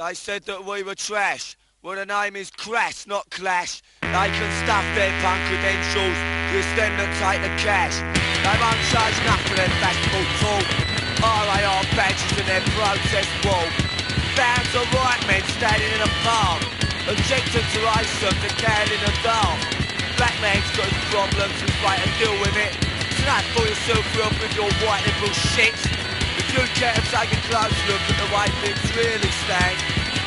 They said that we were trash. Well, the name is Crass, not Clash. They can stuff their punk credentials, just them that take the cash. They won't change nothing their festival talk. RAR badges and their protest wall. Thousands of white men standing in a park, objecting to racism, decaying in the dark. Black man's got his problems, he's right to deal with it. So don't fool yourself up with your white liberal shit. If you care to take a close look at the way things really stand,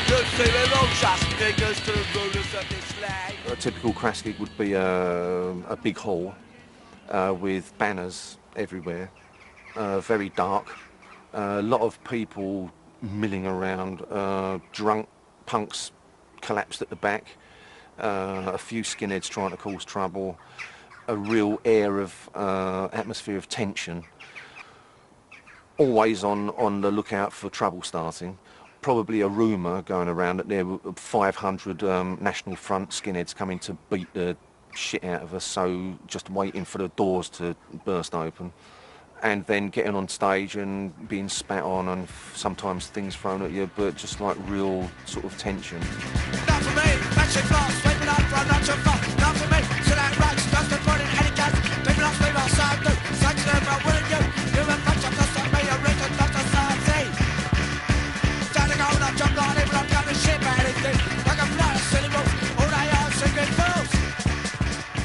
you'll see we're all just niggas to the rulers of this land. A typical Crass gig would be a big hall with banners everywhere, very dark, a lot of people milling around, drunk punks collapsed at the back, a few skinheads trying to cause trouble, a real air of atmosphere of tension, always on the lookout for trouble starting. Probably a rumour going around that there were 500 National Front skinheads coming to beat the shit out of us, so just waiting for the doors to burst open. And then getting on stage and being spat on and sometimes things thrown at you, but just like real sort of tension. Not for me, matching fast, sweeping up from not too far. Not for me, so that rights, just a point in any case. People ask me what I do, such as I'm willing you. Human punch, I'm just like me, a written Dr. Sarty. Standing on, I'm jumping on it, but I'm coming shit about anything. Like I'm not a silly wolf, all they are singing fools.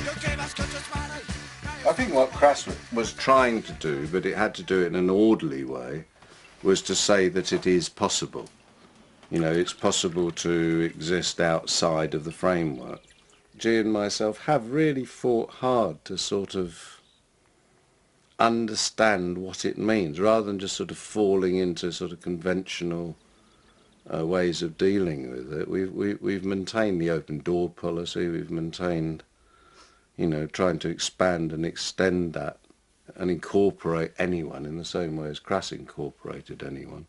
You give us good money. I think what Crass was trying to do, but it had to do it in an orderly way, was to say that it is possible. You know, it's possible to exist outside of the framework. G and myself have really fought hard to sort of understand what it means, rather than just sort of falling into sort of conventional ways of dealing with it. We've maintained the open door policy, we've maintained, you know, trying to expand and extend that and incorporate anyone in the same way as Crass incorporated anyone.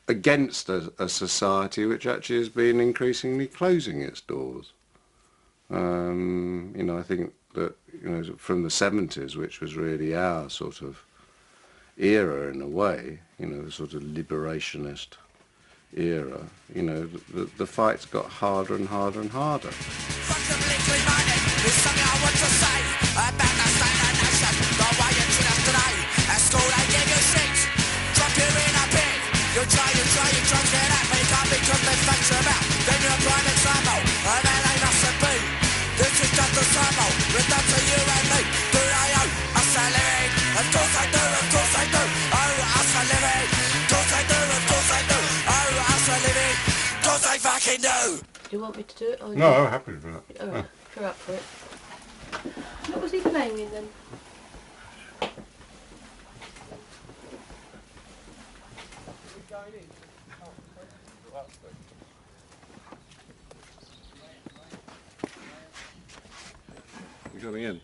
Against a society which actually has been increasingly closing its doors. You know, I think that, you know, from the 70s, which was really our sort of era in a way, you know, the sort of liberationist era, you know, the fight's got harder and harder and harder. Do you want me to do it? Or No, I'm happy for that. All right, if you're up for it. What was he playing in then? You coming in?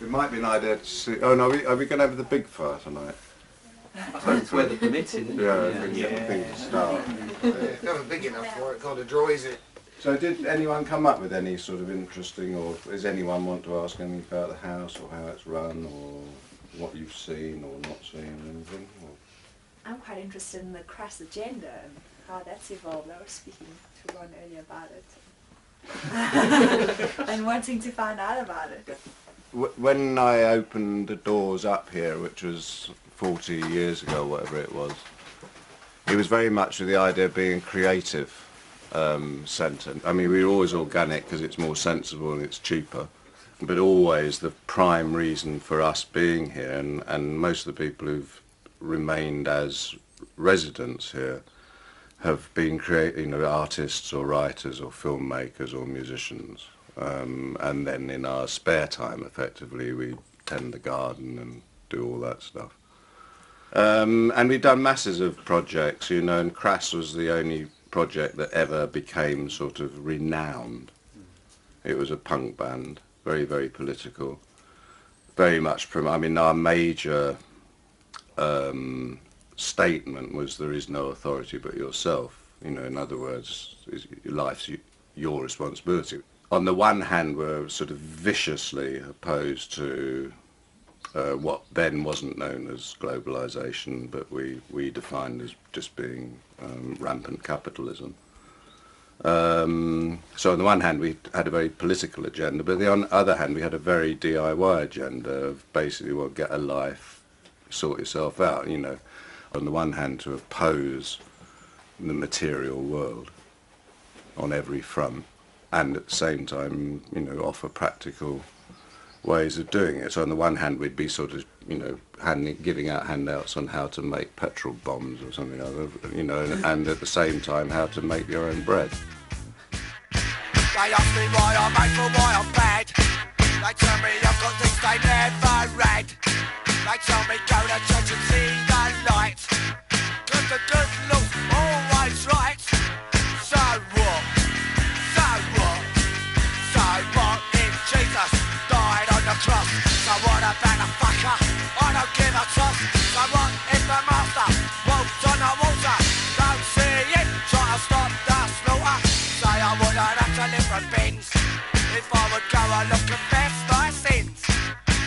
It might be an idea to see. Oh no, are we going to have the big fire tonight? That's where the permitted. Yeah, I think to start. It wasn't big enough for it, kind of dries it. So did anyone come up with any sort of interesting, or does anyone want to ask anything about the house or how it's run or what you've seen or not seen or anything? Or? I'm quite interested in the Crass agenda and how that's evolved. I was speaking to Ron earlier about it and wanting to find out about it. When I opened the doors up here, which was 40 years ago, whatever it was very much with the idea of being a creative centre. I mean, we were always organic because it's more sensible and it's cheaper, but always the prime reason for us being here, and most of the people who've remained as residents here have been artists or writers or filmmakers or musicians. And then in our spare time, effectively, we tend the garden and do all that stuff. And we've done masses of projects, you know, and Crass was the only project that ever became sort of renowned. It was a punk band, very, very political, very much I mean, our major statement was there is no authority but yourself. You know, in other words, life's your responsibility. On the one hand, we're sort of viciously opposed to what then wasn't known as globalization, but we defined as just being rampant capitalism. So on the one hand, we had a very political agenda, but on the other hand, we had a very DIY agenda of basically, well, get a life, sort yourself out, you know. On the one hand, to oppose the material world on every front, and at the same time, you know, offer practical ways of doing it. So on the one hand, we'd be sort of, you know, giving out handouts on how to make petrol bombs or something like that, you know, and at the same time, how to make your own bread. They ask me why I'm hateful, why I'm bad. They tell me I've got things they never read. They tell me go to church and see the light. 'Cause the good Lord's always right. So what? So what? So what if Jesus died on the cross? So what about the fucker? I don't give a toss. So what if the master walked on the water? Don't see it, try to stop the slaughter. Say I wouldn't have to live from bins if I would go and look confess my sins.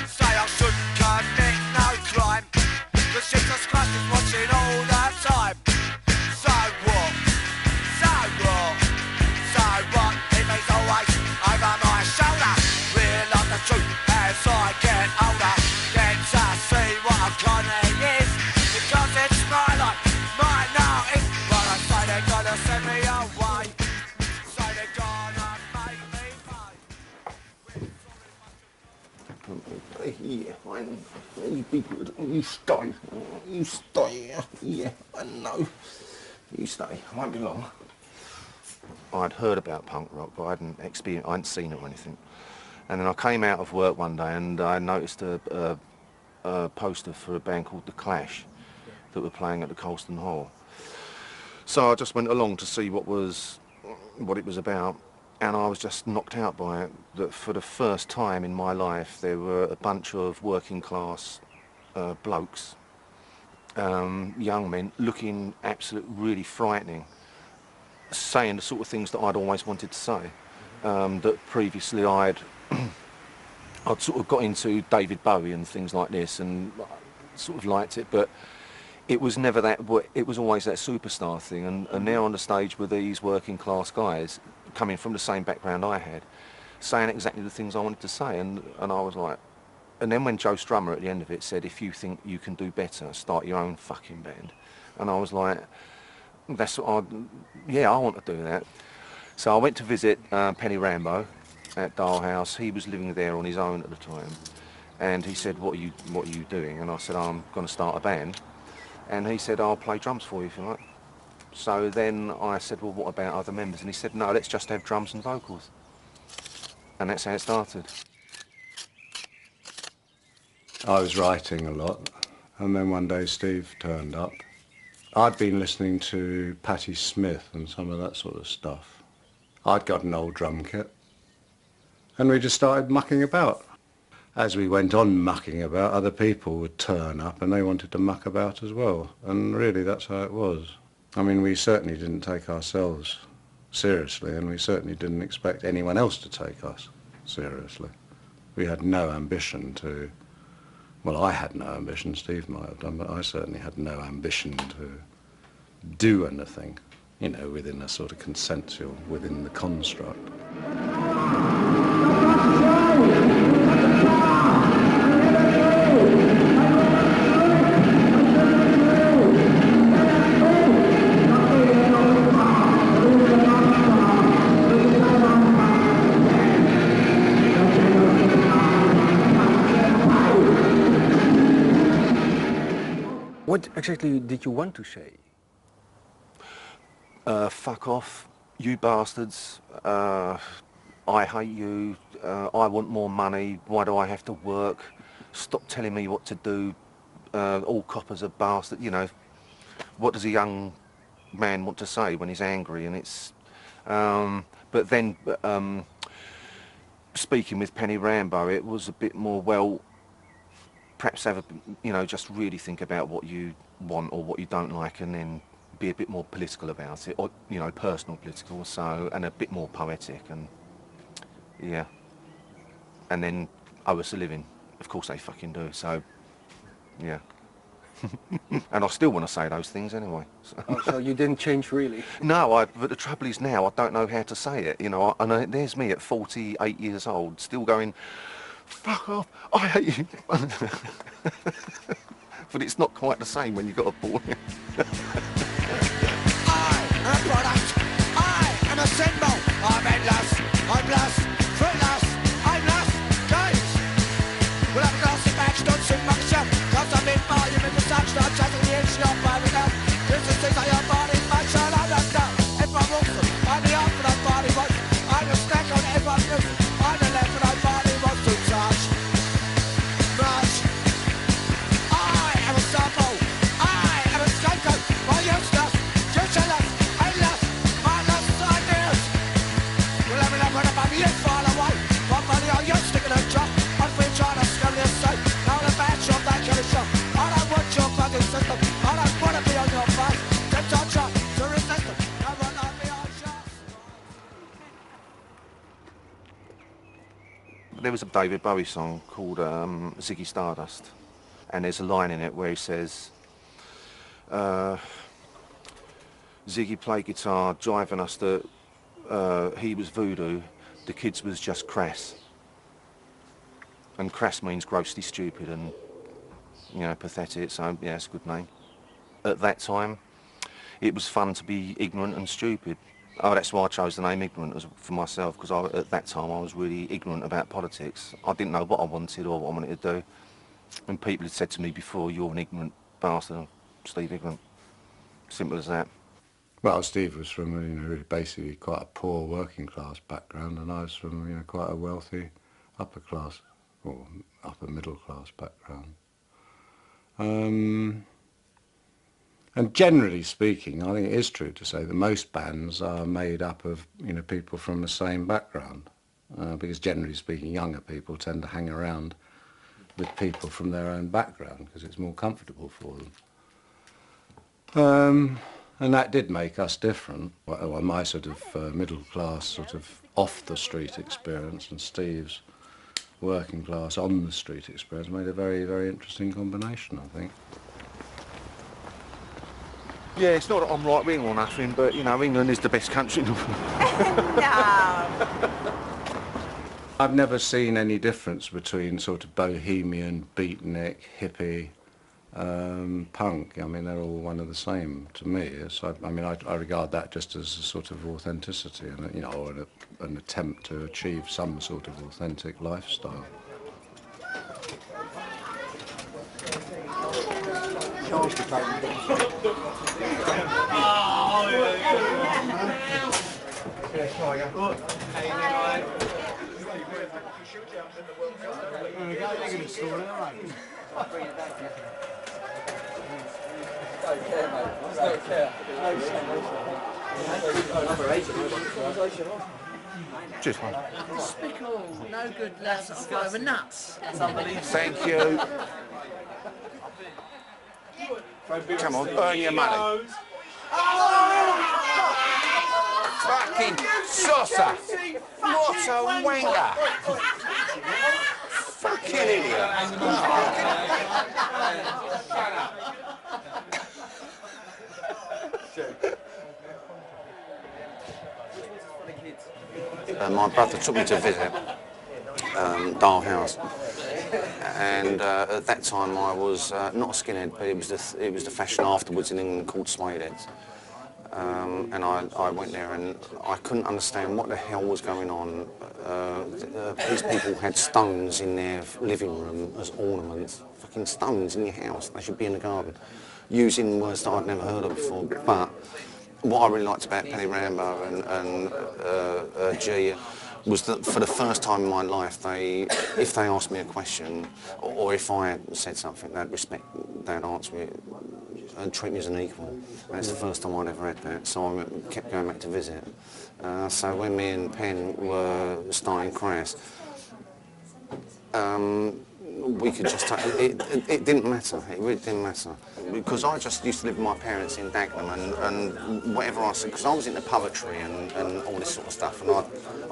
Say I shouldn't commit no crime, 'cause Jesus Christ is watching all the time. So what? So what? So what if he's always over my shoulder? Realise the truth as I get older. Get to see what a conny is, because it's my life, my notice. Well, I say they're gonna send me away. Say they're gonna make me pay. Yeah, you be good. You stay. You stay. Yeah, I know. You stay. I won't be long. I'd heard about punk rock, but I hadn't seen it or anything. And then I came out of work one day and I noticed a poster for a band called The Clash that were playing at the Colston Hall. So I just went along to see what it was about, and I was just knocked out by it. That for the first time in my life there were a bunch of working class blokes, young men, looking absolutely really frightening, saying the sort of things that I'd always wanted to say. That previously I'd sort of got into David Bowie and things like this and sort of liked it, but it was never that. It was always that superstar thing, and now on the stage with these working class guys coming from the same background I had, saying exactly the things I wanted to say, and I was like, and then when Joe Strummer at the end of it said, if you think you can do better, start your own fucking band, and I was like, that's what I want to do that. So I went to visit Penny Rambo at Dale House. He was living there on his own at the time, and he said, what are you doing? And I said, I'm going to start a band. And he said, I'll play drums for you if you like. So then I said, well, what about other members? And he said, no, let's just have drums and vocals. And that's how it started. I was writing a lot, and then one day Steve turned up. I'd been listening to Patti Smith and some of that sort of stuff. I'd got an old drum kit, and we just started mucking about. As we went on mucking about, other people would turn up and they wanted to muck about as well. And really that's how it was. I mean, we certainly didn't take ourselves seriously, and we certainly didn't expect anyone else to take us seriously. We had no ambition to, well, I had no ambition, Steve might have done, but I certainly had no ambition to do anything, you know, within a sort of consensual, within the construct. What exactly did you want to say? Fuck off, you bastards, I hate you, I want more money, why do I have to work, stop telling me what to do, all coppers are bastards, you know. What does a young man want to say when he's angry? And it's, but then speaking with Penny Rambo, it was a bit more, well, perhaps have a, you know, just really think about what you want or what you don't like, and then be a bit more political about it, or, you know, personal political, so, and a bit more poetic, and, yeah. And then owe us a living. Of course they fucking do, so, yeah. And I still want to say those things anyway. So, So you didn't change really? no, but the trouble is now I don't know how to say it, you know, and there's me at 48 years old, still going, fuck off, I hate you. But it's not quite the same when you've got a boy. I am a product, I am a symbol, I'm endless, I'm lost, fruitless, I'm lost, guys. Well, I'm lost in back, don't sing myself, cause I'm in volume in the sunshine, chatting the inch, not by myself. This is things like your body, my child, I don't know. If I'm awesome, I'm the arm for that body wants, I'm a snack on everyone's music, I'm the left for that body wants to touch. Much. I am a sample, I am a scapegoat, my useless, useless, endless, mindless ideas. Well, let me know when I'm you far away, my body on you sticking a drop, I'm free trying to scum your sight, now the bad shot, that kind of shot. I don't want your fucking system, I don't want to be on your face, them torture, to resist them, no one like me, I'm just. There was a David Bowie song called Ziggy Stardust, and there's a line in it where he says, Ziggy played guitar, driving us that he was voodoo, the kids was just crass. And crass means grossly stupid and, you know, pathetic, so yeah, it's a good name. At that time, it was fun to be ignorant and stupid. Oh, that's why I chose the name Ignorant for myself, because at that time I was really ignorant about politics. I didn't know what I wanted or what I wanted to do. And people had said to me before, you're an ignorant bastard, Steve Ignorant. Simple as that. Well, Steve was from, you know, really basically quite a poor working class background, and I was from, you know, quite a wealthy upper class or upper middle class background. And generally speaking, I think it is true to say that most bands are made up of, you know, people from the same background, because generally speaking, younger people tend to hang around with people from their own background because it's more comfortable for them. And that did make us different. Well, my sort of middle class, sort of off the street experience, and Steve's working class on the street experience made a very, very interesting combination, I think. Yeah, it's not that I'm right wing or nothing, but, you know, England is the best country in the world. No. I've never seen any difference between sort of bohemian, beatnik, hippie, punk. I mean, they're all one of the same to me. So, I mean, I regard that just as a sort of authenticity, and, you know, or an attempt to achieve some sort of authentic lifestyle. Just one. Despicable, no good lads that fly over nuts. Thank you. Come on, earn your money. Fucking saucer! What a wanger! Fucking idiot! My brother took me to visit Dial House, and at that time I was not a skinhead, but it was the fashion afterwards in England called suede heads. And I went there and I couldn't understand what the hell was going on. These people had stones in their living room as ornaments, fucking stones in your house. They should be in the garden, using words that I'd never heard of before. But what I really liked about Penny Rambo and G was that for the first time in my life, if they asked me a question, or if I said something, they'd answer it and treat me as an equal. And it's the first time I'd ever had that, so I kept going back to visit. So when me and Penn were starting Crass, we could just take it didn't matter. It really didn't matter because I just used to live with my parents in Dagenham and whatever I said, because I was into poetry and all this sort of stuff, and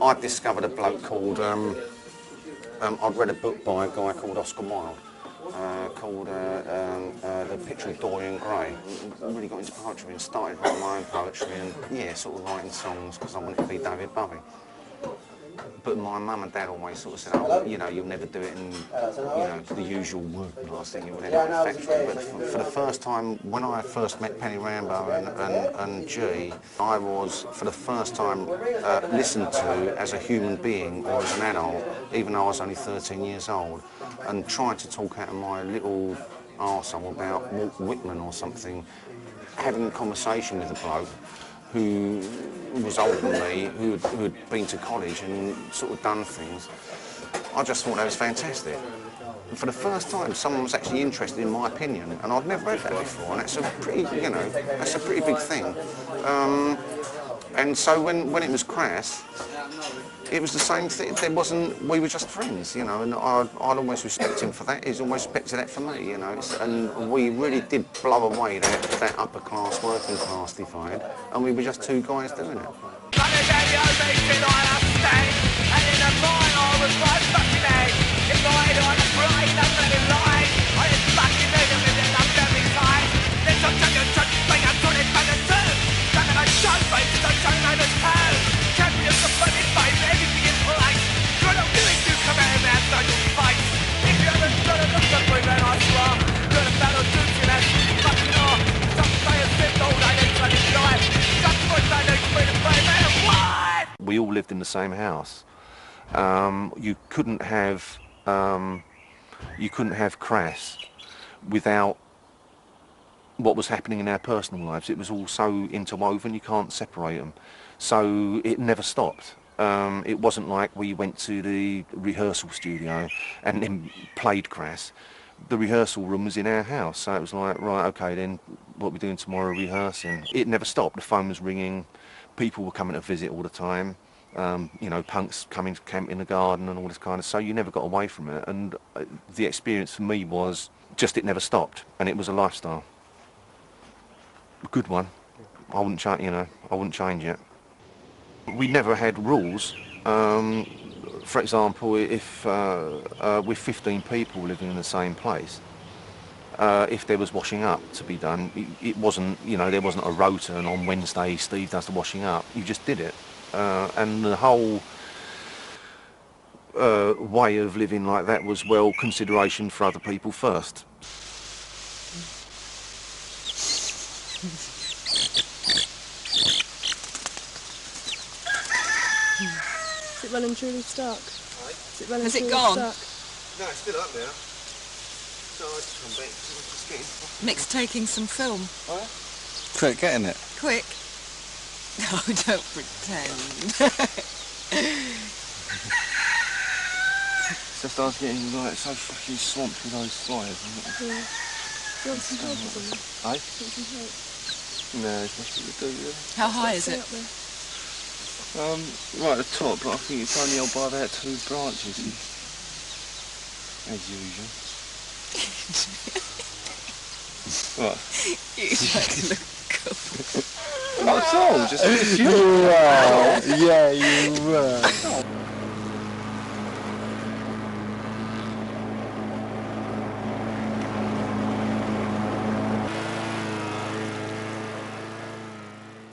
I discovered a bloke called I'd read a book by a guy called Oscar Wilde called The Picture of Dorian Gray. I really got into poetry and started writing my own poetry and yeah, sort of writing songs because I wanted to be David Bowie. But my mum and dad always sort of said, oh, you know, you'll never do it in, you know, the usual working class thing, you would end up in a factory. But for the first time, when I first met Penny Rambo and G, I was, for the first time, listened to as a human being or as an adult, even though I was only 13 years old, and tried to talk out of my little arsehole about Walt Whitman or something, having a conversation with a bloke who was older than me, who had been to college and sort of done things. I just thought that was fantastic. And for the first time, someone was actually interested in my opinion, and I'd never heard that before, and that's a pretty, you know, that's a pretty big thing. And so when it was Crass, it was the same thing. There wasn't. We were just friends, you know, and I'd always respect him for that. He's always respected that for me, you know. And we really did blow away that upper class, working class divide, and we were just two guys doing it. We all lived in the same house. You couldn't have Crass without what was happening in our personal lives. It was all so interwoven, you can't separate them. So it never stopped. It wasn't like we went to the rehearsal studio and then played Crass. The rehearsal room was in our house, so it was like, right, okay, then what are we doing tomorrow, rehearsing? It never stopped. The phone was ringing, people were coming to visit all the time, you know, punks coming to camp in the garden and all this kind of, so you never got away from it. And the experience for me was just it never stopped, and it was a lifestyle. A good one. I wouldn't change, you know, I wouldn't change it. We never had rules. For example, if with 15 people living in the same place, if there was washing up to be done, it wasn't, you know, there wasn't a rota and on Wednesday Steve does the washing up. You just did it. And the whole way of living like that was, well, consideration for other people first. Is it running truly stuck? Is it running Has it truly gone? stuck? No, it's still up there. So I just come back. Just getting... Nick's taking some film. Oh, yeah? Quick, get in it. Quick. No, don't pretend. It's just I was getting like so fucking swamped with those flyers. Yeah. Do you want some help or something? Eh? Do you want some help? No, it's nothing to do with it. How high is it? Stay up there. Right at the top, but I think it's only held by about 2 branches. As usual. What? You don't look cool. That's all, just it's you. Yeah, you were.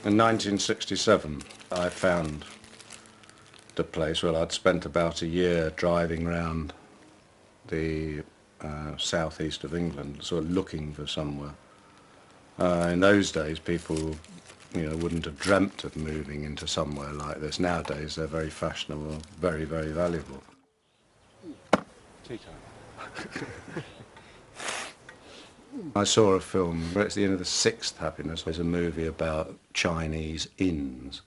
In 1967, I found the place. Well, I'd spent about a year driving around the southeast of England, sort of looking for somewhere. In those days, people, you know, wouldn't have dreamt of moving into somewhere like this. Nowadays, they're very fashionable, very, very valuable. I saw a film, it's the end of The Sixth Happiness. There's a movie about Chinese inns,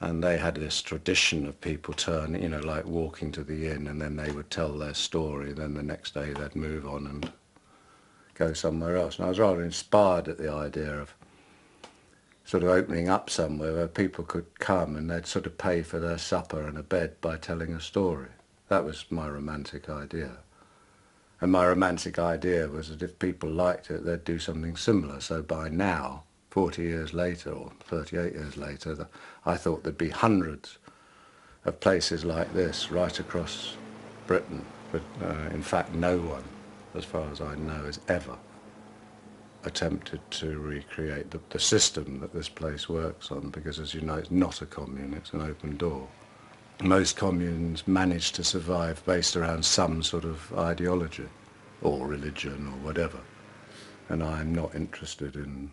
and they had this tradition of people turning, you know, like walking to the inn, and then they would tell their story, then the next day they'd move on and go somewhere else. And I was rather inspired at the idea of sort of opening up somewhere where people could come and they'd sort of pay for their supper and a bed by telling a story. That was my romantic idea. And my romantic idea was that if people liked it, they'd do something similar. So by now, 40 years later, or 38 years later, I thought there'd be hundreds of places like this right across Britain. But in fact, no one, as far as I know, has ever attempted to recreate the system that this place works on, because, as you know, it's not a commune, it's an open door. Most communes manage to survive based around some sort of ideology or religion or whatever, and I'm not interested in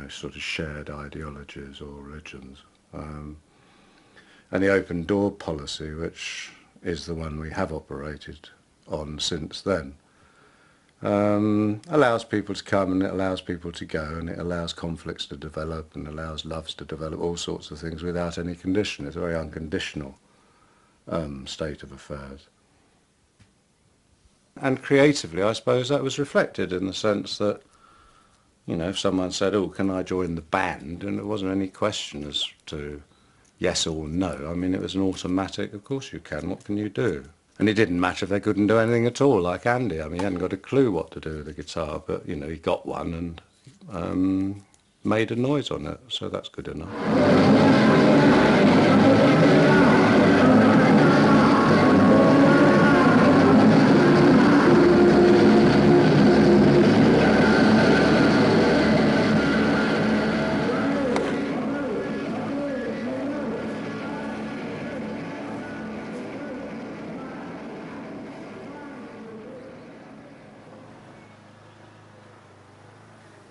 sort of shared ideologies or religions. And the open door policy, which is the one we have operated on since then, allows people to come and it allows people to go, and it allows conflicts to develop and allows loves to develop, all sorts of things without any condition. It's a very unconditional state of affairs. And creatively, I suppose that was reflected in the sense that, you know, if someone said, oh, can I join the band? And there wasn't any question as to yes or no. I mean, it was an automatic, of course you can, what can you do? And it didn't matter if they couldn't do anything at all, like Andy. I mean, he hadn't got a clue what to do with the guitar, but, you know, he got one and made a noise on it, so that's good enough.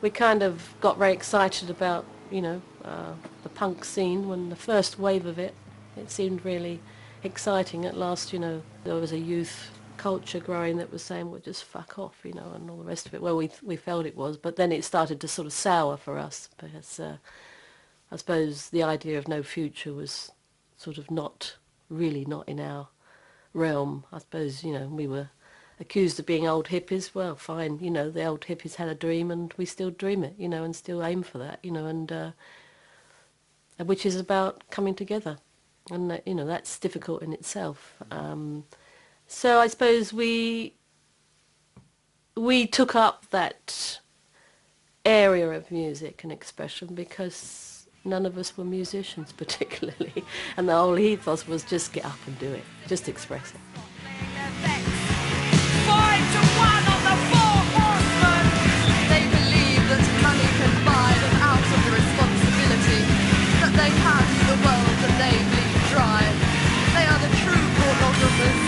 We kind of got very excited about, you know, the punk scene when the first wave of it seemed really exciting. At last, you know, there was a youth culture growing that was saying, well, just fuck off, you know, and all the rest of it. Well, we felt it was, but then it started to sort of sour for us because I suppose the idea of no future was sort of not in our realm. I suppose, you know, we were accused of being old hippies. Well, fine, you know, the old hippies had a dream and we still dream it, you know, and still aim for that, you know, and which is about coming together. And, you know, that's difficult in itself. So I suppose we took up that area of music and expression because none of us were musicians particularly. And the whole ethos was just get up and do it, just express it. They believe that money can buy them out of the responsibility that they hand the world that they bleed dry. They are the true pornographers,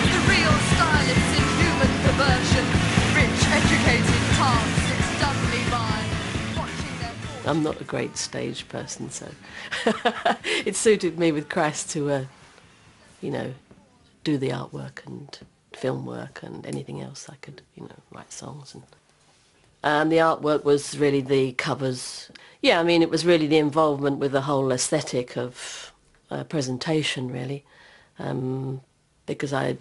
the real stylists in human perversion, rich, educated tarts that stun me by. I'm not a great stage person, so it suited me with Crass to, you know, do the artwork and film work and anything else I could, you know, write songs. And the artwork was really the covers. Yeah, I mean, it was really the involvement with the whole aesthetic of presentation, really, because I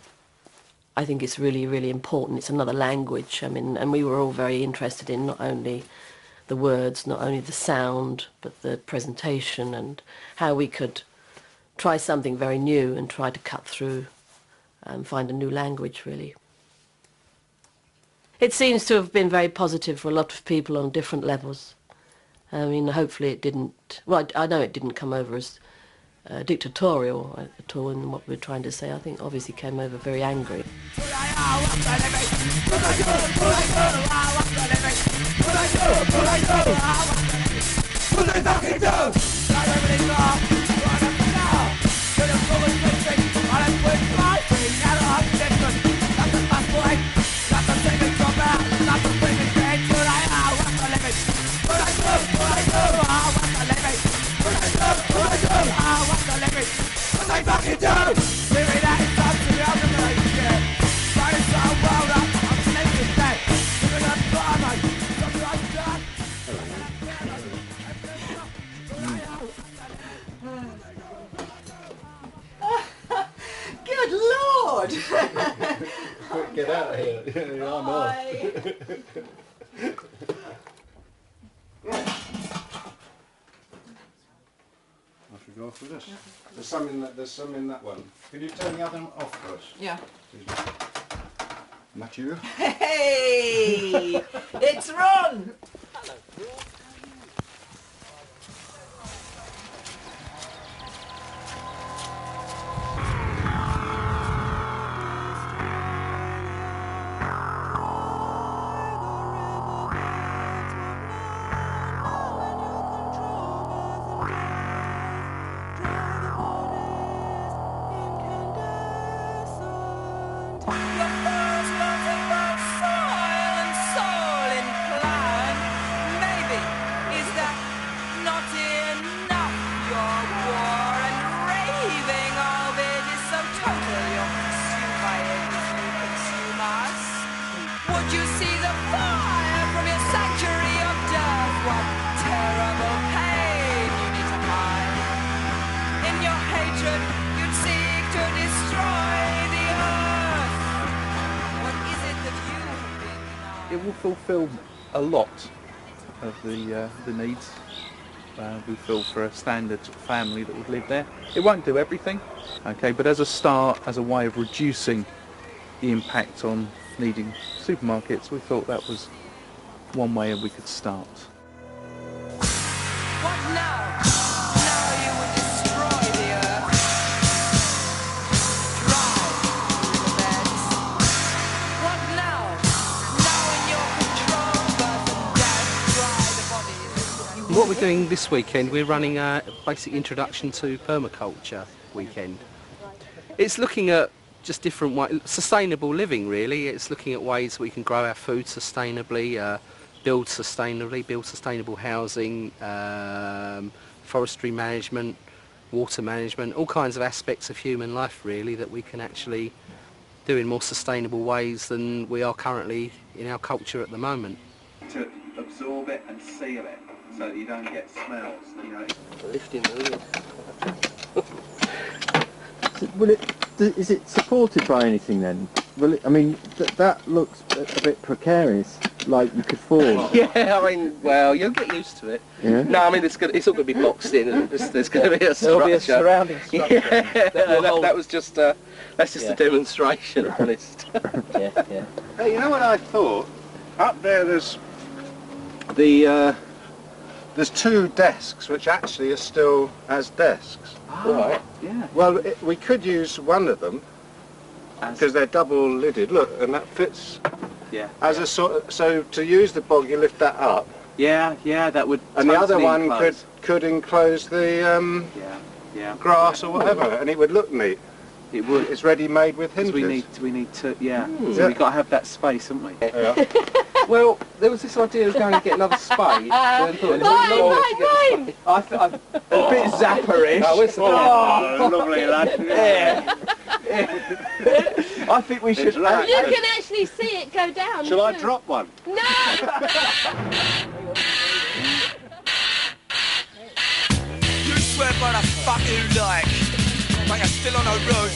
think it's really, really important. It's another language. I mean, and we were all very interested in not only the words, not only the sound, but the presentation and how we could try something very new and try to cut through and find a new language, really. It seems to have been very positive for a lot of people on different levels. I mean, hopefully it didn't, well, I know it didn't come over as dictatorial at all in what we were trying to say. I think obviously came over very angry. Good Lord! Quick, get out of here. I'm off. I should go off with this. There's some in that one. Can you turn the other one off first? Yeah. Mathieu. Hey! It's Ron! It will fulfil a lot of the needs we feel for a standard family that would live there. It won't do everything, okay, but as a start, as a way of reducing the impact on needing supermarkets, we thought that was one way we could start. What now? Now you would destroy the earth. Drive through the beds. What now? Now in your control, birth and death, dry the bodies. What we're doing this weekend, we're running a basic introduction to permaculture weekend. It's looking at just different ways, sustainable living really. It's looking at ways we can grow our food sustainably, build sustainable housing, forestry management, water management, all kinds of aspects of human life really that we can actually do in more sustainable ways than we are currently in our culture at the moment. To absorb it and seal it so that you don't get smells, you know. Lifting the Will lid. is it supported by anything then? Will it, I mean, that looks a bit precarious, like you could fall. Yeah, I mean, well, you'll get used to it. Yeah. No, I mean, it's all going to be boxed in, and there's going to be a structure. There'll be a surrounding structure. Yeah, that was just that's just a demonstration, honest. Yeah. Hey, you know what I thought? Up there, there's two desks which actually are still as desks. Oh, right. Yeah. Well, we could use one of them because they're double lidded. Look, and that fits. Yeah. As a sort of, so to use the bog, you lift that up. Yeah, that would. And the other totally one enclose. could enclose the grass or whatever, and it would look neat. It would. It's ready made with hinges. We need to, yeah. Mm. So we've got to have that space, haven't we? Yeah. Well, there was this idea of going and get another spade. Mine! A bit zapperish. Oh, lovely lad. Yeah. I think we should. You can actually see it go down. Shall I drop one? No! You swear by the fucking like, but you're still on the road.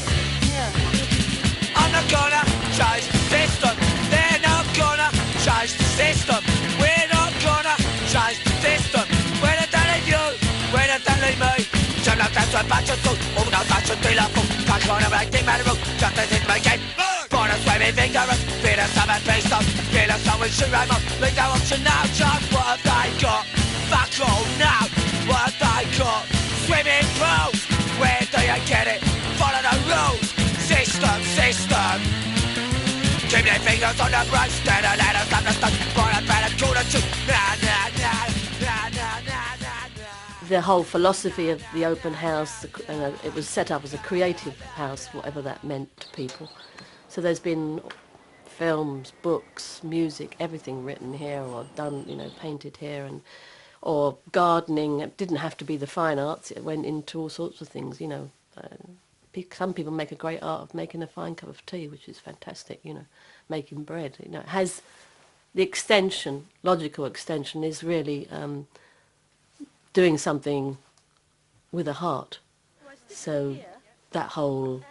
I'm not gonna change the system. They're not gonna change the system. We're not gonna change the system. We're not telling you, we're not telling me. J'aime la tête sur le patch de on a patch de la fou. Quand on a avec des malheureux, j'attends cette game. For the swimming vigorous, feel the summer face up. Feel the sun with shit right up. Leave that option now, just what have they got? Fuck all now, what have they got? Swimming pools, where do you get it? Follow the rules, system. Keep their fingers on the brush, then a let us understand. For a better cool to The whole philosophy of the open house, it was set up as a creative house, whatever that meant to people. So there's been films, books, music, everything written here or done, painted here, or gardening. It didn't have to be the fine arts. It went into all sorts of things, Some people make a great art of making a fine cup of tea, which is fantastic, making bread. It has the extension, logical extension, is really doing something with a heart. So that whole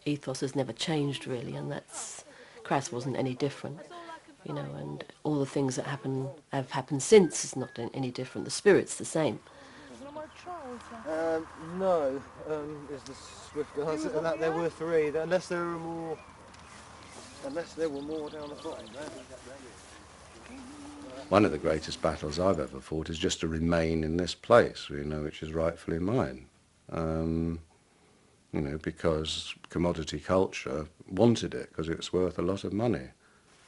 ethos has never changed really, and Crass wasn't any different, and all the things that have happened since is not any different. The spirit's the same. No, is the swift answer to that. There were three, unless there are more Unless there were more down the bottom there. One of the greatest battles I've ever fought is just to remain in this place, you know, which is rightfully mine. You know, because commodity culture wanted it, because it's worth a lot of money.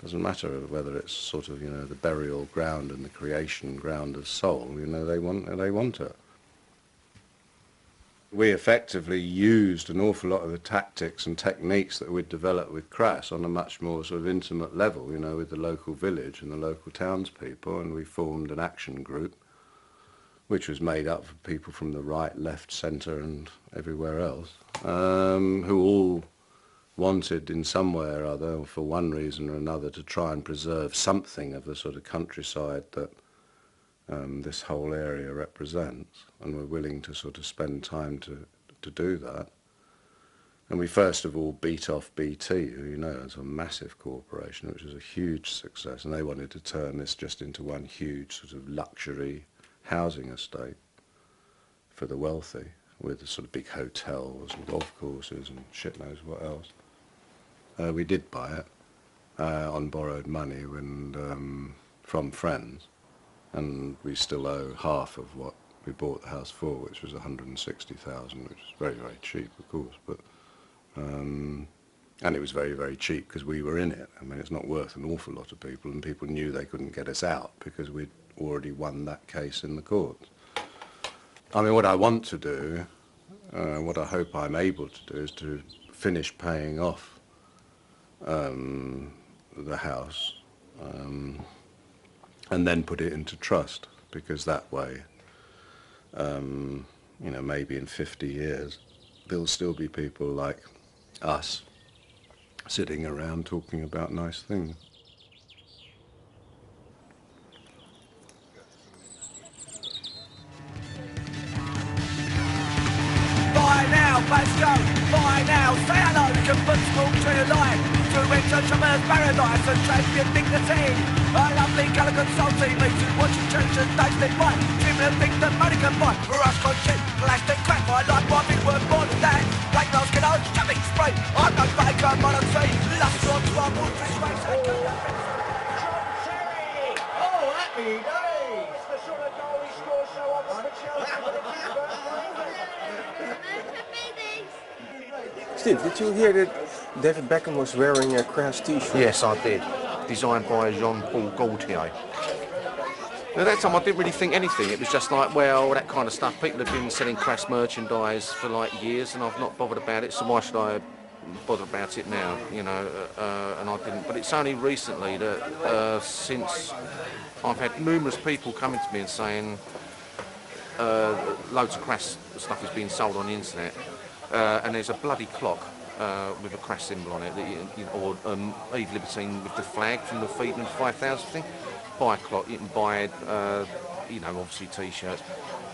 Doesn't matter whether it's sort of, you know, the burial ground and the creation ground of soul, you know, they want it. We effectively used an awful lot of the tactics and techniques that we'd developed with Crass on a much more sort of intimate level, you know, with the local village and the local townspeople, and we formed an action group which was made up of people from the right, left, centre and everywhere else, who all wanted in some way or other, for one reason or another, to try and preserve something of the sort of countryside that this whole area represents, and were willing to sort of spend time to do that. And we first of all beat off BT, who, you know, is a massive corporation, which was a huge success, and they wanted to turn this just into one huge sort of luxury housing estate for the wealthy, with the sort of big hotels and golf courses and shit knows what else. We did buy it on borrowed money from friends, and we still owe half of what we bought the house for, which was 160,000, which is very, very cheap, of course, but and it was very, very cheap because we were in it. I mean, it's not worth an awful lot to people, and people knew they couldn't get us out because we'd already won that case in the courts. I mean, what I want to do, what I hope I'm able to do, is to finish paying off the house and then put it into trust, because that way, you know, maybe in 50 years, there'll still be people like us sitting around talking about nice things. Buy now, let's go. Buy now, say hello, convert school to your life. To enter Tremor's paradise and champion dignity. A lovely colour consulting meeting, watching change and tasting right. Dreaming of things that money can buy. For us, shit, plastic crap. My life might be worth more than that. Black nose can own, jumping spray. I'm no faker, monarchy. Lust on trouble, fresh race. Oh, happy days! The sort of goal he scores so often for Chelsea for the keeper. Steve, did you hear that David Beckham was wearing a Crass t-shirt? Yes, I did. Designed by Jean-Paul Gaultier. At that time I didn't really think anything. It was just like, well, that kind of stuff. People have been selling Crass merchandise for like years, and I've not bothered about it, so why should I bother about it now, you know? And I didn't. But it's only recently that since I've had numerous people coming to me and saying loads of Crass stuff is being sold on the internet, and there's a bloody clock with a Crass symbol on it, that or Eve Libertine with the flag from the Feeding 5,000 thing. Buy a clock, you can buy, you know, obviously t-shirts,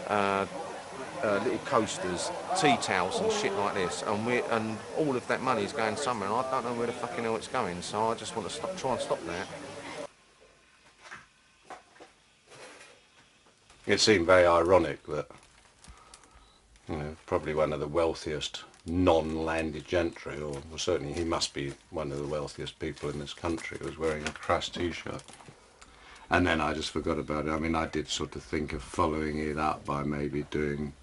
little coasters, tea towels and shit like this, and all of that money is going somewhere, and I don't know where the fucking hell it's going, so I just want to try and stop that. It seemed very ironic that, you know, probably one of the wealthiest non-landed gentry, or well, certainly he must be one of the wealthiest people in this country, was wearing a Crass t-shirt. And then I just forgot about it. I mean, I did sort of think of following it up by maybe doing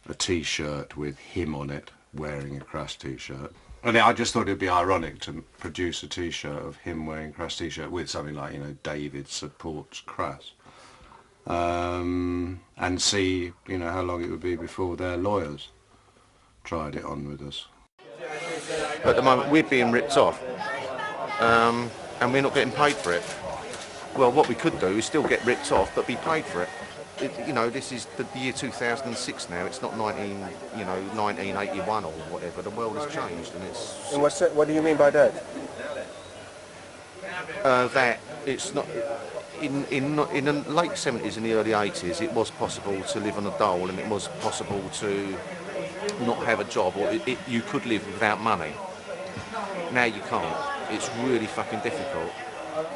a t-shirt with him on it, wearing a Crass t-shirt. And I just thought it'd be ironic to produce a t-shirt of him wearing a Crass t-shirt with something like, you know, David supports Crass. And see, you know, how long it would be before their lawyers tried it on with us. At the moment we're being ripped off, and we're not getting paid for it. Well, what we could do is still get ripped off, but be paid for it. You know, this is the year 2006 now. It's not 1981 or whatever. The world has changed, and it's. And what do you mean by that? That it's not. In the late 70s and the early 80s, it was possible to live on a dole, and it was possible to not have a job, or you could live without money. Now you can't. It's really fucking difficult.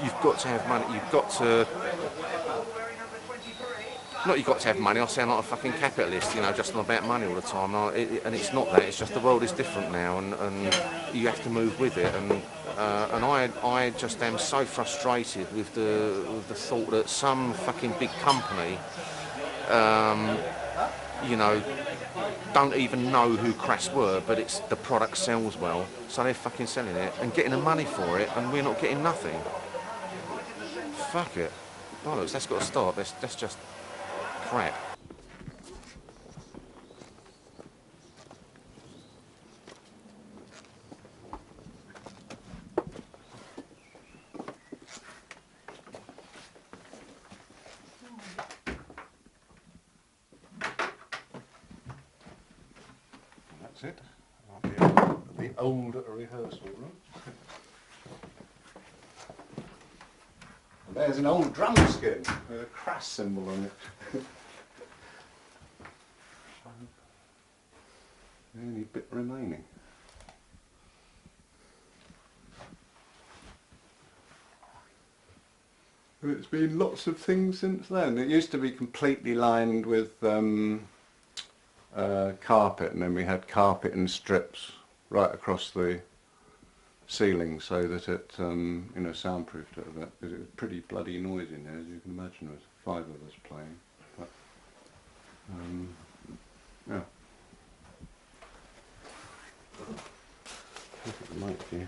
You've got to have money. You've got to not you've got to have money, I sound like a fucking capitalist, you know, just on about money all the time. And it's not that, it's just the world is different now, and you have to move with it. And I just am so frustrated with the thought that some fucking big company, you know, don't even know who Crass were, but it's the product sells well, so they're fucking selling it and getting the money for it, and we're not getting nothing. Fuck it. Bollocks, that's got to stop. That's just crap. That's it. The old rehearsal room. And there's an old drum skin with a Crass symbol on it. The only bit remaining. It's been lots of things since then. It used to be completely lined with carpet, and then we had carpet and strips right across the ceiling so that it, you know, soundproofed it a bit, because it was pretty bloody noisy in there, as you can imagine. There was 5 of us playing. But, yeah. I think it might be.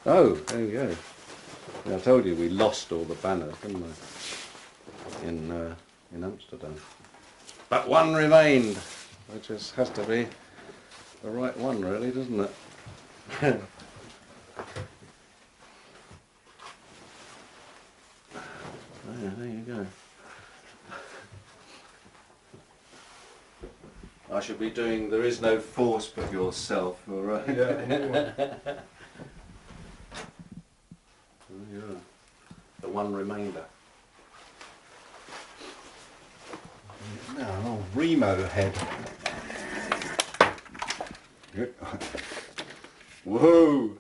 Oh, there we go. Yeah, I told you we lost all the banners, didn't I? In Amsterdam. But one remained, which has to be the right one, really, doesn't it? Oh, yeah, there you go. I should be doing "There is no force but yourself," all right? Yeah. Yeah. The one remainder. Now, an old Remo head. Whoa!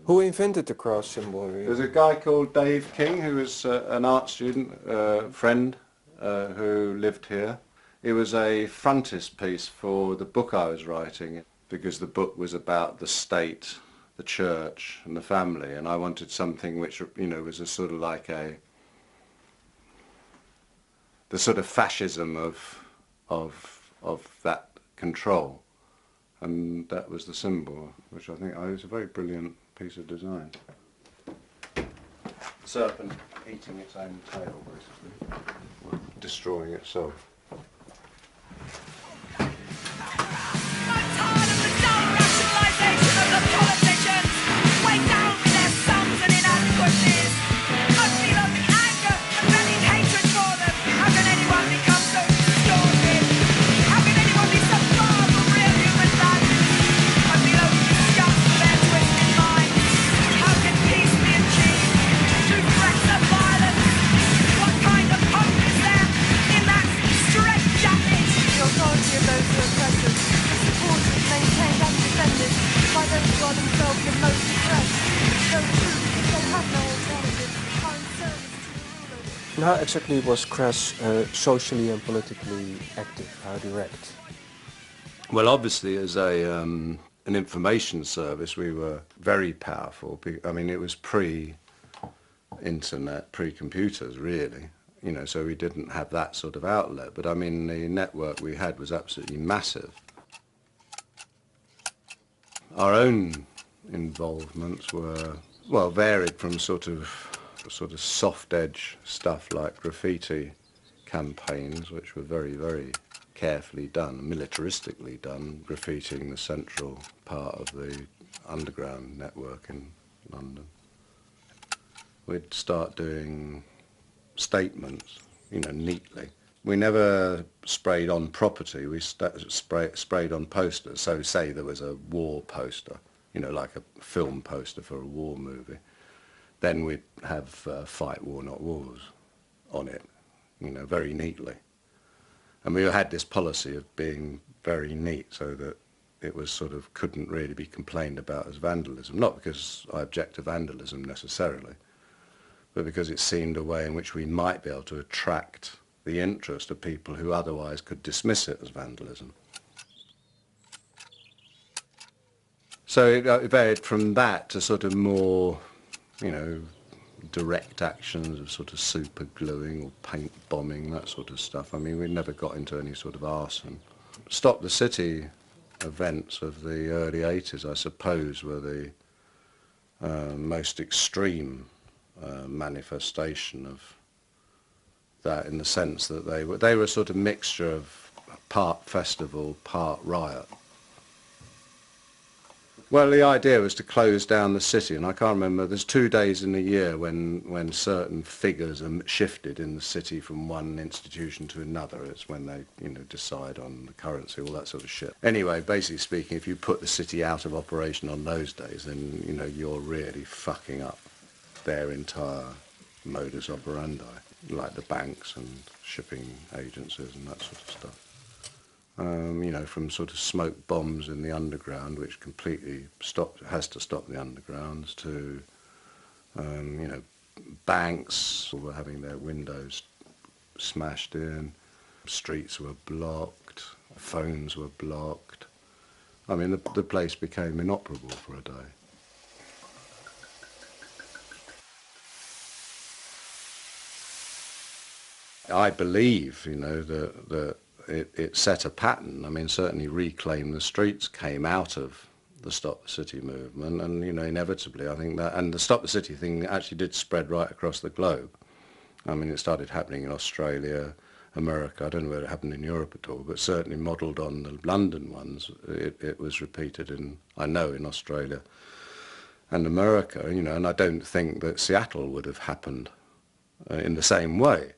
Who invented the Crass symbol? There's a guy called Dave King, who was an art student, friend, who lived here. It was a frontispiece for the book I was writing, because the book was about the state, the church and the family, and I wanted something which, you know, was a sort of like the sort of fascism of that control, and that was the symbol, which I think was a very brilliant piece of design. Serpent eating its own tail, basically, destroying itself. And how exactly was Crass socially and politically active? How direct? Well, obviously, as an information service, we were very powerful. I mean, it was pre-internet, pre-computers, really. You know, so we didn't have that sort of outlet. But I mean, the network we had was absolutely massive. Our own involvements were, well, varied from sort of soft edge stuff like graffiti campaigns, which were very, very carefully done, militaristically done, graffitiing the central part of the underground network in London. We'd start doing statements, you know, neatly. We never sprayed on property, we sprayed on posters. So say there was a war poster, you know, like a film poster for a war movie. Then we'd have "Fight War Not Wars" on it, you know, very neatly. And we had this policy of being very neat so that it was sort of couldn't really be complained about as vandalism, not because I object to vandalism necessarily, but because it seemed a way in which we might be able to attract the interest of people who otherwise could dismiss it as vandalism. So it varied from that to sort of more, you know, direct actions of sort of super gluing or paint bombing, that sort of stuff. I mean, we never got into any sort of arson. Stop the City events of the early 80s, I suppose, were the most extreme manifestation of that, in the sense that they were a sort of mixture of part festival, part riot. Well, the idea was to close down the city, and I can't remember, there's 2 days in a year when certain figures are shifted in the city from one institution to another. It's when they, you know, decide on the currency, all that sort of shit. Anyway, basically speaking, if you put the city out of operation on those days, then, you know, you're really fucking up their entire modus operandi, like the banks and shipping agencies and that sort of stuff. You know, from sort of smoke bombs in the underground, which completely has to stop the undergrounds, to, you know, banks were having their windows smashed in, streets were blocked, phones were blocked. I mean, the place became inoperable for a day. I believe, you know, that it set a pattern. I mean, certainly Reclaim the Streets came out of the Stop the City movement, and, you know, inevitably I think that, and the Stop the City thing actually did spread right across the globe. I mean, it started happening in Australia, America, I don't know whether it happened in Europe at all, but certainly modelled on the London ones. It was repeated in, I know, in Australia and America, you know, and I don't think that Seattle would have happened in the same way.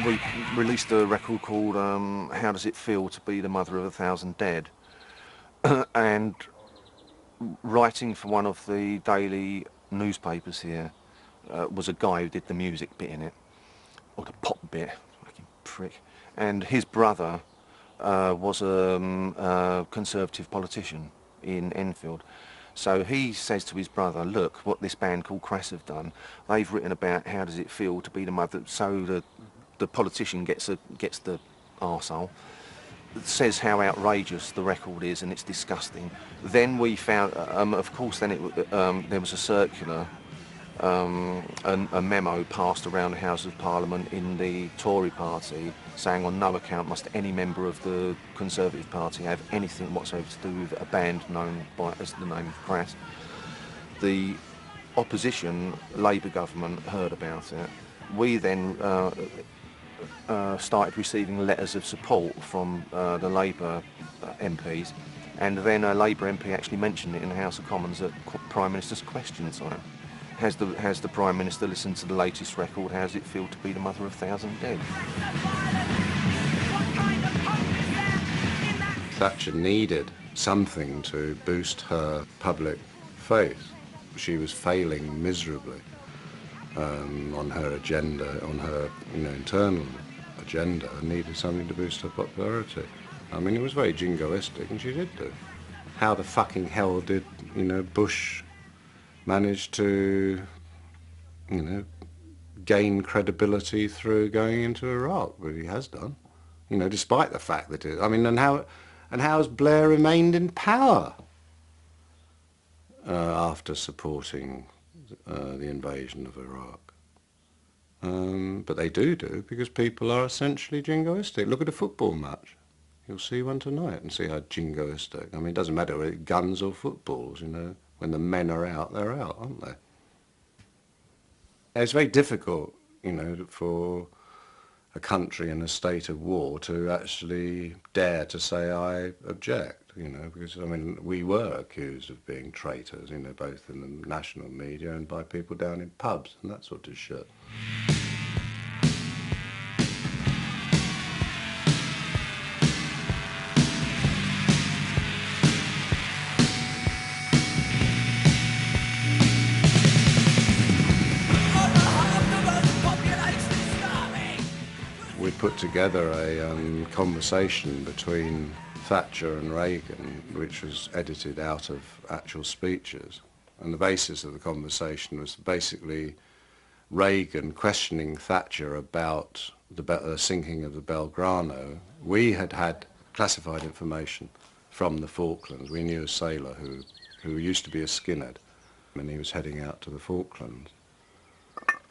We released a record called How Does It Feel to Be the Mother of 1,000 Dead? And writing for one of the daily newspapers here was a guy who did the music bit in it, or the pop bit, fucking prick. And his brother was a Conservative politician in Enfield. So he says to his brother, look, what this band called Crass have done, they've written about how does it feel to be the mother, so the politician gets the arsehole, says how outrageous the record is and it's disgusting. Then we found, of course, then there was a circular, a memo passed around the House of Parliament in the Tory party saying on no account must any member of the Conservative Party have anything whatsoever to do with a band known as the name of Crass. The opposition Labour government heard about it. We then started receiving letters of support from the Labour MPs, and then a Labour MP actually mentioned it in the House of Commons at Prime Minister's question time. Has the Prime Minister listened to the latest record? How does it feel to be the mother of 1,000 dead? Thatcher needed something to boost her public faith. She was failing miserably on her agenda, on her, you know, internal agenda, and needed something to boost her popularity. I mean, it was very jingoistic, and she did do. How the fucking hell did, you know, Bush manage to, you know, gain credibility through going into Iraq? But he has done, you know, despite the fact that it, I mean, and how has Blair remained in power after supporting the invasion of Iraq? But they do because people are essentially jingoistic. Look at a football match. You'll see one tonight and see how jingoistic. I mean, it doesn't matter whether it's guns or footballs, you know. When the men are out, they're out, aren't they? It's very difficult, you know, for a country in a state of war to actually dare to say, I object, you know, because, I mean, we were accused of being traitors, you know, both in the national media and by people down in pubs and that sort of shit. We put together a conversation between Thatcher and Reagan, which was edited out of actual speeches. And the basis of the conversation was basically Reagan questioning Thatcher about the sinking of the Belgrano. We had had classified information from the Falklands. We knew a sailor who used to be a skinhead, and he was heading out to the Falklands.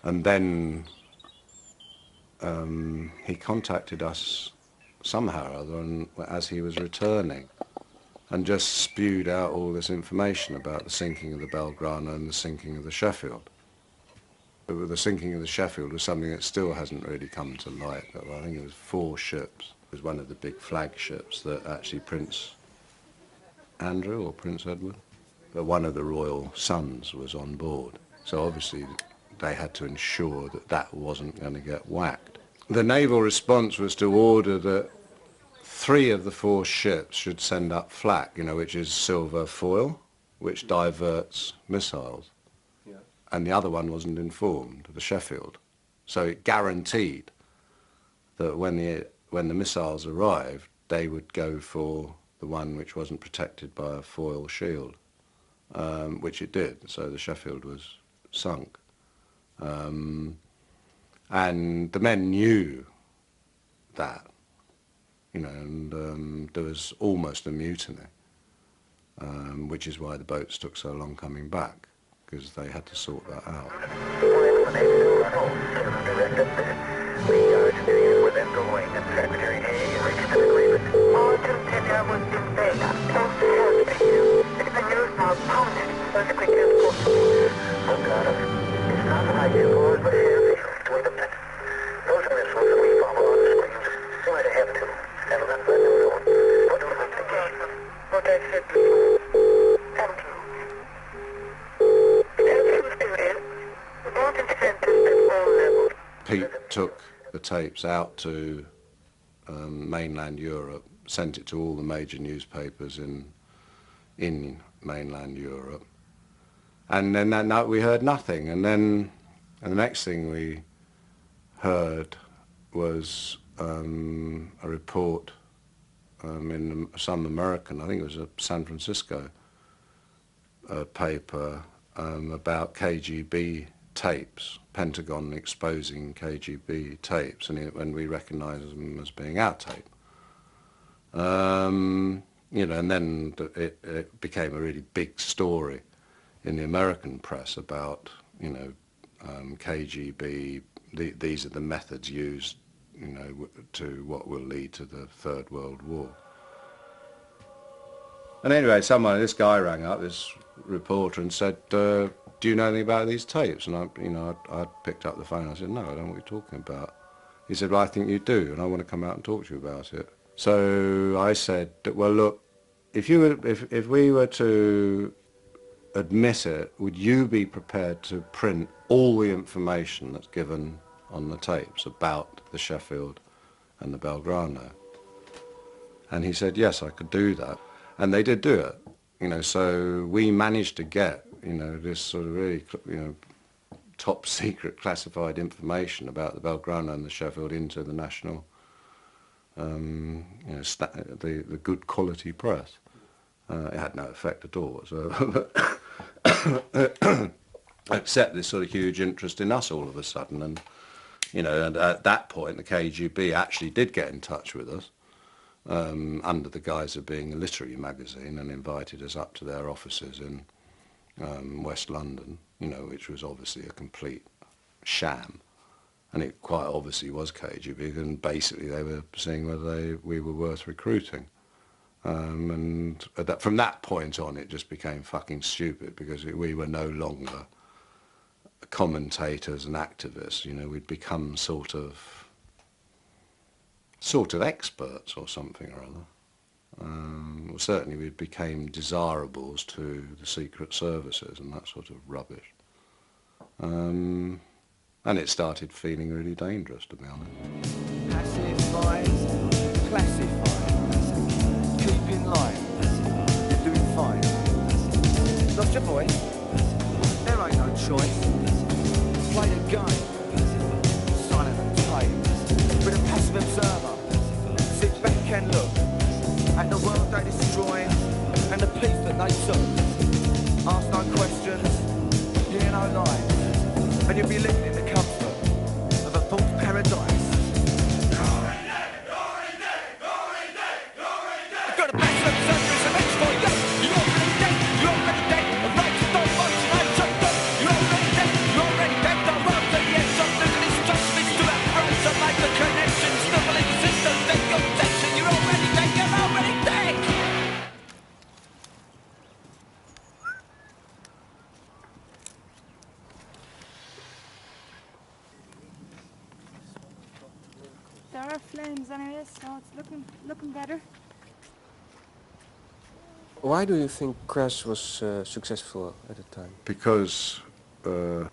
And then he contacted us somehow or other as he was returning and just spewed out all this information about the sinking of the Belgrano and the sinking of the Sheffield. The sinking of the Sheffield was something that still hasn't really come to light. I think it was 4 ships. It was one of the big flagships that actually Prince Andrew or Prince Edward, but one of the royal sons was on board. So obviously they had to ensure that that wasn't going to get whacked. The naval response was to order that 3 of the 4 ships should send up flak, you know, which is silver foil, which diverts missiles. Yeah. And the other one wasn't informed, the Sheffield. So it guaranteed that when the missiles arrived, they would go for the one which wasn't protected by a foil shield, which it did. So the Sheffield was sunk. And the men knew that, you know, and there was almost a mutiny, which is why the boats took so long coming back, because they had to sort that out. We are experienced with going and Secretary A reached an agreement. All to tender was in vain. Don't hesitate. It's the news now pounded. Earthquake is possible. Oh God, it's not like it was, but here to wait a minute. Those are missiles that we follow on the screens. We might have to. And let them know. What do we think again? What I said before. Thank you. Tensions period. Not incentives at all levels. Pete took the tapes out to mainland Europe, sent it to all the major newspapers in mainland Europe, and then that night we heard nothing, and the next thing we heard was a report in some American, I think it was a San Francisco paper, about KGB tapes, Pentagon exposing KGB tapes, and we recognised them as being our tape. You know, and then it became a really big story in the American press about, you know, KGB. These are the methods used, you know, to what will lead to the Third World War. And anyway, this guy rang up, this reporter, and said, do you know anything about these tapes? And I picked up the phone and I said, no, I don't know what you're talking about. He said, well, I think you do, and I want to come out and talk to you about it. So I said, well, look, if we were to admit it, would you be prepared to print all the information that's given on the tapes about the Sheffield and the Belgrano? And he said, yes, I could do that. And they did do it, you know, so we managed to get, you know, this sort of really, you know, top secret classified information about the Belgrano and the Sheffield into the national, you know, the good quality press. It had no effect at all whatsoever, except this sort of huge interest in us all of a sudden. And, you know, and at that point the KGB actually did get in touch with us under the guise of being a literary magazine, and invited us up to their offices in West London, you know, which was obviously a complete sham. And it quite obviously was KGB, and basically they were seeing whether we were worth recruiting. And from that point on, it just became fucking stupid, because we were no longer commentators and activists. You know, we'd become sort of experts or something or other. Well, certainly we became desirables to the secret services and that sort of rubbish. And it started feeling really dangerous, to be honest. Pacify, classify, keep in line, you're doing fine. Lost your voice? There ain't no choice. Play the game, silent and tame, with a passive observer. Sit back and look at the world they destroy and the peace that they took. Ask no questions, hear no lies, and you'll be living in the comfort of a false paradise. I've got a passive observer as an X for you. You're already dead, you're already dead. A right to stop watching, I shut up. You're already dead, you're already dead. The road to the edge of losing its justice to that road to make the connection. Still believe the system, then your protection. You're already dead, you're already dead. There are flames anyway, so it's looking better. Why do you think Crass was successful at the time? Because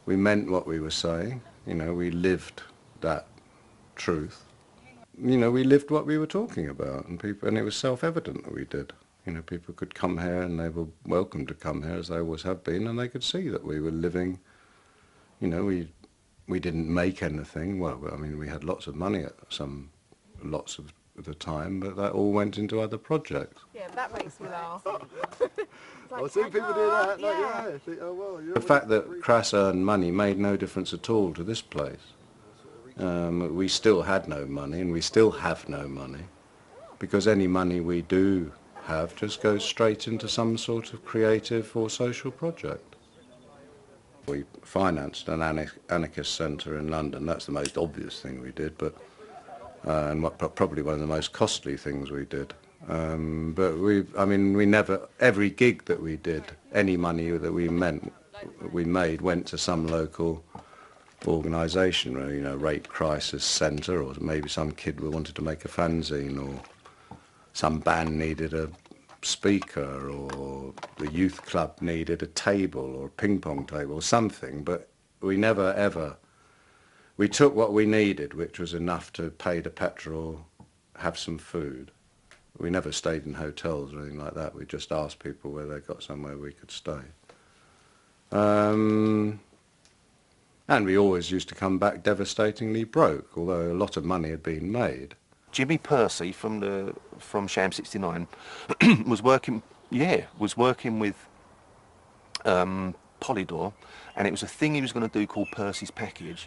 we meant what we were saying. You know, we lived that truth. You know, we lived what we were talking about, and it was self-evident that we did. You know, people could come here, and they were welcome to come here, as they always have been, and they could see that we were living. You know, we didn't make anything. Well, I mean, we had lots of money at lots of the time, but that all went into other projects. Yeah, that makes me laugh. I've seen people do that. Like, yeah. Think, oh, well, the fact that Crass earned money made no difference at all to this place. We still had no money, and we still have no money, because any money we do have just goes straight into some sort of creative or social project. We financed an anarchist centre in London. That's the most obvious thing we did, but and probably one of the most costly things we did. But we never, every gig that we did, any money that we made went to some local organisation, you know, Rape Crisis Centre, or maybe some kid who wanted to make a fanzine, or some band needed a speaker, or the youth club needed a table or a ping pong table or something. But we never ever, we took what we needed, which was enough to pay the petrol, have some food. We never stayed in hotels or anything like that. We just asked people where they got somewhere we could stay. And we always used to come back devastatingly broke, although a lot of money had been made. Jimmy Percy from Sham 69 was working with Polydor, and it was a thing he was going to do called Percy's Package.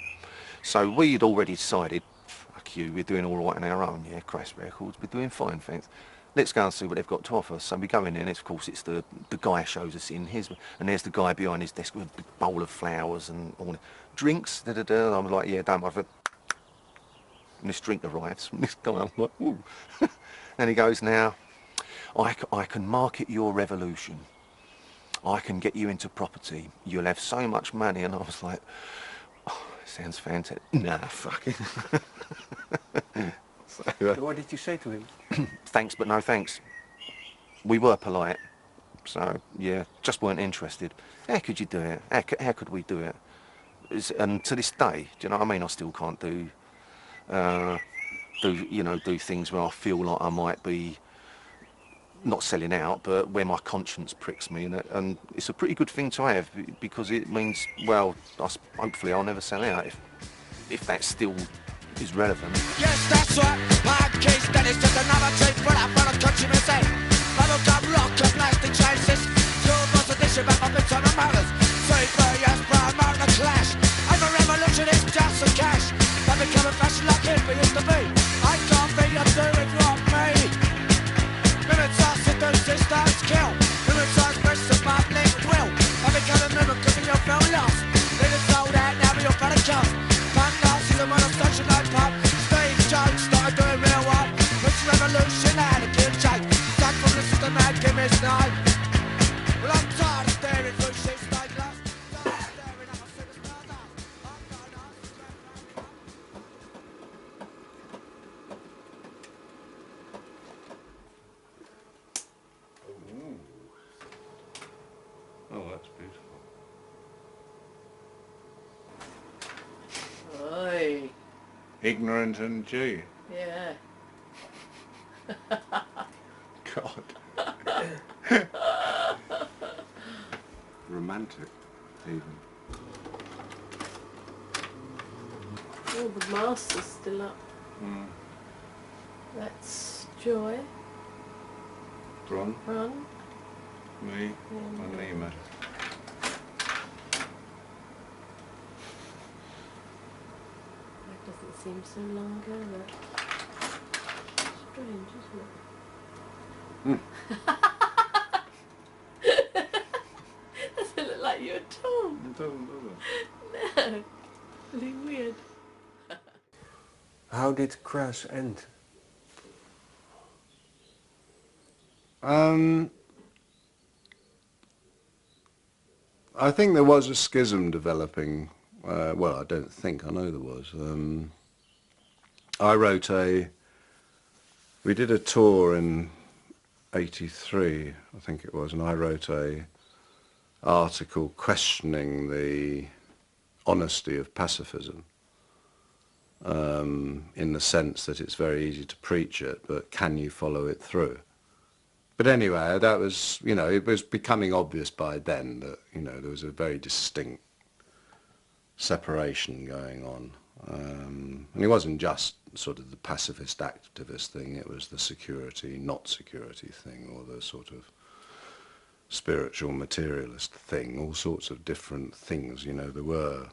So we'd already decided, fuck you, we're doing all right on our own, yeah, Crass Records, we're doing fine, thanks. Let's go and see what they've got to offer. So we go in there, and of course it's the guy shows us in, and there's the guy behind his desk with a big bowl of flowers and all the drinks, and I'm like, yeah, don't worry. And this drink arrives, and this guy, I'm like, ooh. And he goes, now, I can market your revolution. I can get you into property. You'll have so much money. And I was like, oh, sounds fantastic. Nah, fucking. So, what did you say to him? Thanks, but no thanks. We were polite. So, yeah, just weren't interested. How could you do it? How could we do it? And to this day, do you know what I mean? I still can't do things where I feel like I might be not selling out, but where my conscience pricks me, and it's a pretty good thing to have, because it means, well, hopefully I'll never sell out if that still is relevant. Yes, that's right. Hard case, that is just another trade for that for the country mistake. Bubblegum rock and plastic chances. Your boss edition back on bits on the motors. 3 years promote the clash. I'm a revolutionist, just for cash. I become a fashion like hippie used to be. I can't be a doing what me. Mimics are systems kill. Mimics are express the public will. I become a mimic because you're felt lost. Leave it sold out, now you're for the cost. Punk lost is a night. Well, I'm tired of staring through sheet-stained glass. Tired of staring at my superstar now. I've got enough. Oh, that's beautiful. Oi. Ignorant and G. Yeah. God. Romantic, even. Oh, the master's still up. Mm. That's Joy. Ron, Ron. me, and Nima. That doesn't seem so long ago, that. Strange, isn't it? Doesn't look like you at all. It doesn't, does No. Really weird. How did Crass end? I think there was a schism developing. Well, I don't think, I know there was. We did a tour in 83, I think it was, and I wrote a article questioning the honesty of pacifism, in the sense that it's very easy to preach it, but can you follow it through? But anyway, that was, you know, it was becoming obvious by then that, you know, there was a very distinct separation going on. And it wasn't just sort of the pacifist activist thing, it was the security, not security thing, or the sort of spiritual materialist thing, all sorts of different things, you know, there were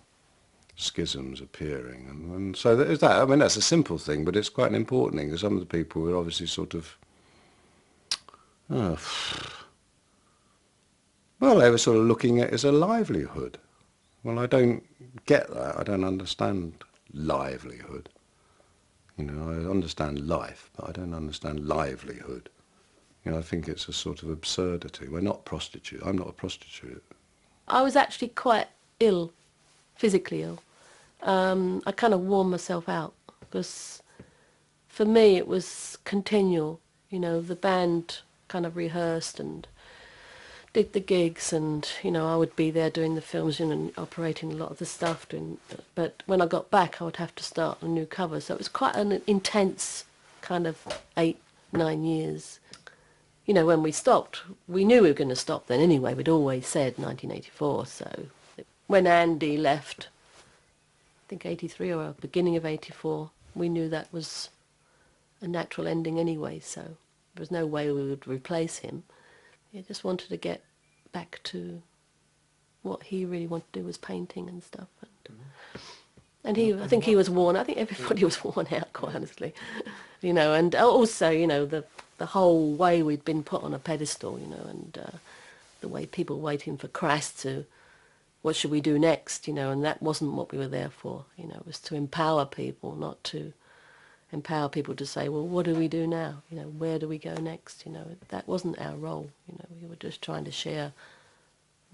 schisms appearing. And so there's that. I mean, that's a simple thing, but it's quite an important thing, because some of the people were obviously sort of, well, they were sort of looking at it as a livelihood. Well, I don't get that. I don't understand livelihood. You know, I understand life, but I don't understand livelihood. You know, I think it's a sort of absurdity. We're not prostitutes. I'm not a prostitute. I was actually quite ill, physically ill. I kind of wore myself out, because for me it was continual. You know, the band kind of rehearsed and did the gigs, and, you know, I would be there doing the films, you know, operating a lot of the stuff. But when I got back, I would have to start a new cover. So it was quite an intense kind of 8-9 years. You know, when we stopped, we knew we were going to stop then anyway. We'd always said 1984. So when Andy left, I think 83 or beginning of 84, we knew that was a natural ending anyway. So there was no way we would replace him. He just wanted to get back to what he really wanted to do, was painting and stuff. And I think he was worn. I think everybody was worn out, quite honestly. You know, and also, you know, the whole way we'd been put on a pedestal, you know, and the way people were waiting for Crass to, what should we do next, you know, and that wasn't what we were there for. You know, it was to empower people, not to empower people to say, well, what do we do now? You know, where do we go next? You know, that wasn't our role. You know, we were just trying to share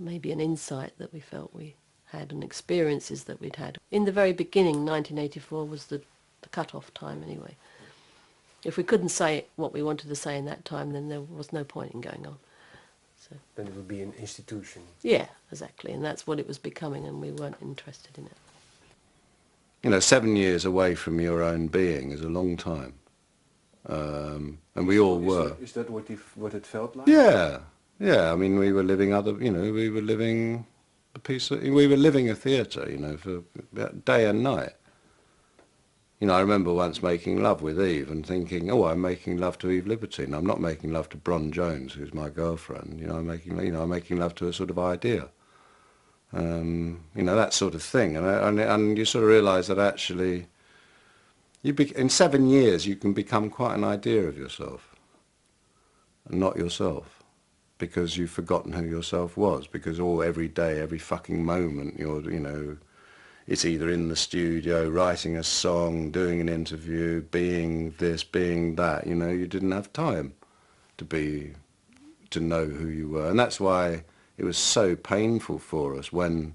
maybe an insight that we felt we had and experiences that we'd had. In the very beginning, 1984 was the cut-off time anyway. If we couldn't say what we wanted to say in that time, then there was no point in going on. So Then it would be an institution. yeah, exactly, and that's what it was becoming, and we weren't interested in it. You know, 7 years away from your own being is a long time. And we all were. Is that what it felt like? Yeah, yeah. I mean, we were living we were living we were living a theatre, you know, for day and night. You know, I remember once making love with Eve and thinking, oh, I'm making love to Eve Libertine. I'm not making love to Bron Jones, who's my girlfriend. You know, I'm making love to a sort of idea. You know, that sort of thing. And you sort of realise that actually, in 7 years, you can become quite an idea of yourself, and not yourself, because you've forgotten who yourself was, because every day, every fucking moment, you know, it's either in the studio, writing a song, doing an interview, being this, being that. You know, you didn't have time to to know who you were. And that's why it was so painful for us when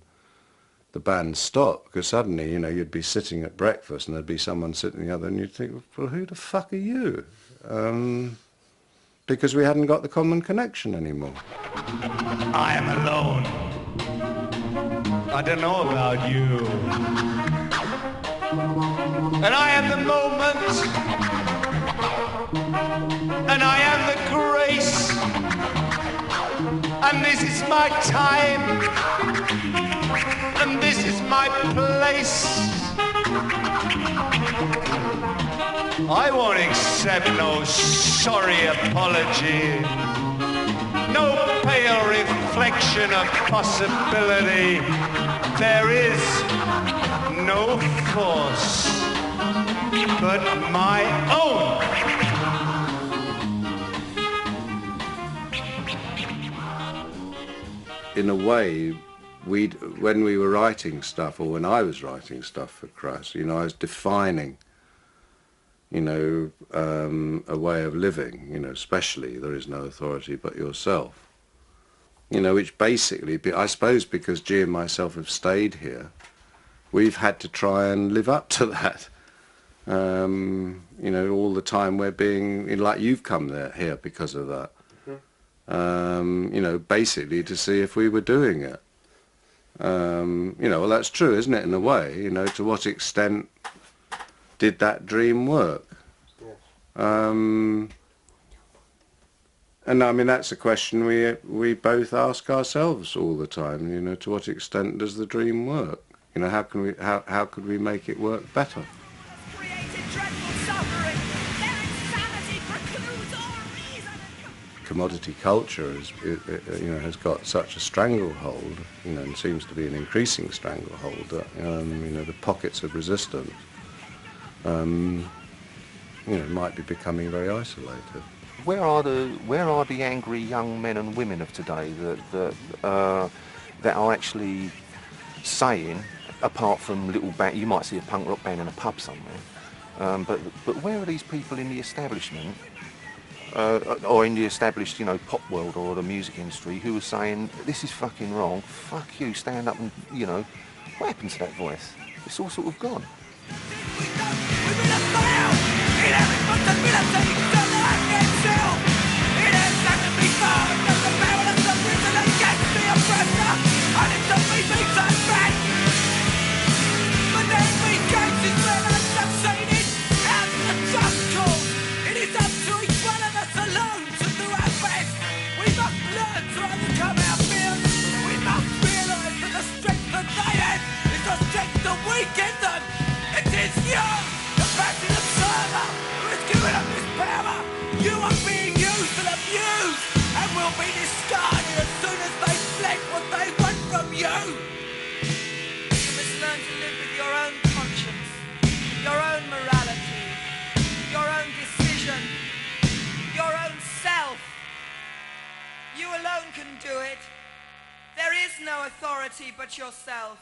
the band stopped, because suddenly, you know, you'd be sitting at breakfast and there'd be someone sitting the other and you'd think, well, who the fuck are you? Because we hadn't got the common connection anymore. I am alone. I don't know about you. And I am the moment. And I am the grace. And this is my time. And this is my place. I won't accept no sorry apology, no pale reflection of possibility. There is no force but my own. In a way, when we were writing stuff, or when I was writing stuff for Crass, you know, I was defining, you know, a way of living, you know, especially there is no authority but yourself. You know, which basically, I suppose because G and myself have stayed here, we've had to try and live up to that. You know, all the time we're being, like you've come here because of that. You know, basically to see if we were doing it. You know, well, that's true, isn't it, in a way? You know, to what extent did that dream work? And I mean, that's a question we both ask ourselves all the time. You know, to what extent does the dream work? You know, how could we make it work better? Commodity culture has got such a stranglehold, you know, and seems to be an increasing stranglehold that you know, the pockets of resistance, you know, might be becoming very isolated. Where are the angry young men and women of today that are actually saying, apart from little band, you might see a punk rock band in a pub somewhere, but where are these people in the establishment, or in the established, you know, pop world or the music industry, who are saying, this is fucking wrong, fuck you, stand up and, you know, what happened to that voice? It's all sort of gone. You alone can do it. There is no authority but yourself.